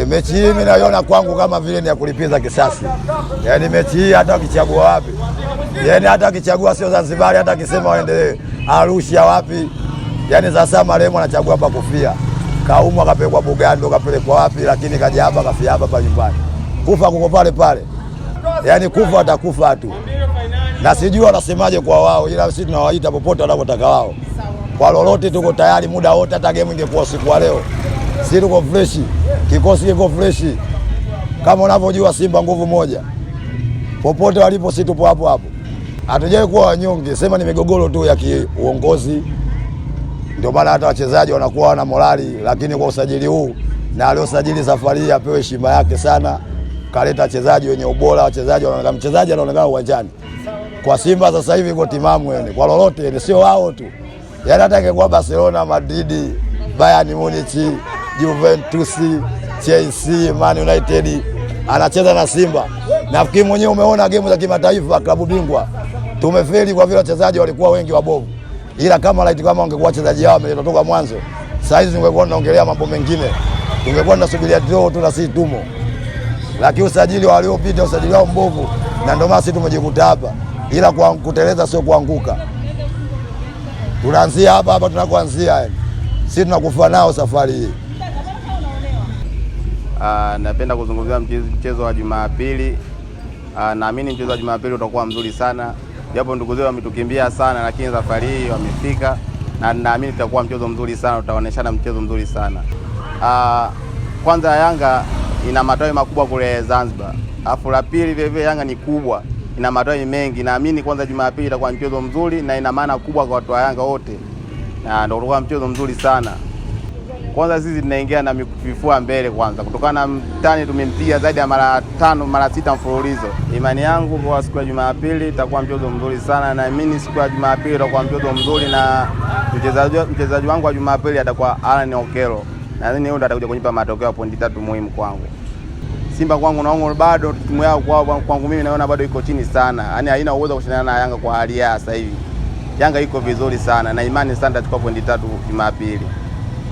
Mechi hii mimi naiona kwangu kama vile ni ya kulipiza kisasi. Yaani mechi hii hata ukichagua wapi, yaani hata ukichagua sio Zanzibar, hata akisema waende Arusha wapi, yaani sasa marehemu anachagua hapa kufia. Kaumwa kapelekwa Bugando, kapelekwa wapi, lakini kaja hapa kafia hapa nyumbani. Kufa kuko pale pale. Yaani kufa atakufa tu. Na sijui wanasemaje kwa wao, ila sisi tunawaita popote wanapotaka wao. Kwa lolote tuko tayari muda wote, hata game ingekuwa siku wa leo. Sisi tuko fresh, kikosi kiko fresh. Kama unavyojua Simba nguvu moja. Popote walipo sisi tupo hapo hapo. Hatujai kuwa wanyonge, sema ni migogoro tu ya kiuongozi. Ndio maana hata wachezaji wanakuwa wana morali, lakini kwa usajili huu na aliosajili safari hii apewe heshima yake sana. Kaleta wachezaji wenye ubora, wachezaji wanaonekana, mchezaji anaonekana uwanjani. Kwa Simba sasa hivi iko timamu yani, kwa lolote yani, sio wao tu. Yaani hata ingekuwa Barcelona, Madrid, Bayern Munich, Juventus, Chelsea, Man United anacheza na Simba. Nafikiri mwenyewe umeona game za kimataifa klabu bingwa. Tumefeli kwa vile wachezaji walikuwa wengi wabovu. Ila kama wangekuwa wachezaji hao wametoka mwanzo, sasa hizi ungekuwa tunaongelea mambo mengine. Tungekuwa tunasubiria draw tu na sisi tumo. Lakini usajili waliopita usajili wao mbovu, na ndio maana sisi tumejikuta hapa. Ila kwa kuteleza sio kuanguka. Tunaanzia hapa tunakoanzia yani. Sisi tunakufa nao safari hii. Napenda kuzungumzia mchezo wa Jumapili. Naamini mchezo wa Jumapili utakuwa mzuri sana. Japo ndugu zetu wametukimbia sana, lakini safari hii wamefika na naamini utakuwa mchezo mzuri sana, utaoneshana mchezo mzuri sana. Kwanza Yanga ina matawi makubwa kule Zanzibar. Alafu la pili vile Yanga ni kubwa, ina matawi mengi. Naamini kwanza Jumapili itakuwa mchezo mzuri na ina maana kubwa kwa watu wa Yanga wote. Na ndio utakuwa mchezo mzuri sana. Kwanza sisi tunaingia na vifua mbele kwanza. Kutokana na mtani tumempiga zaidi ya mara 5 mara 6 mfululizo. Imani yangu kwa siku ya Jumapili itakuwa mchezo mzuri sana, na mimi siku ya Jumapili itakuwa mchezo mzuri, na mchezaji wangu wa Jumapili atakuwa Alan Okelo. Na yeye ndio atakuja kunipa matokeo ya pointi 3 muhimu kwangu. Simba kwangu naona bado timu yao kwangu mimi naona bado iko chini sana. Yaani haina uwezo kushindana na Yanga kwa hali ya sasa hivi. Yanga iko vizuri sana na imani sana itachukua pointi 3 Jumapili.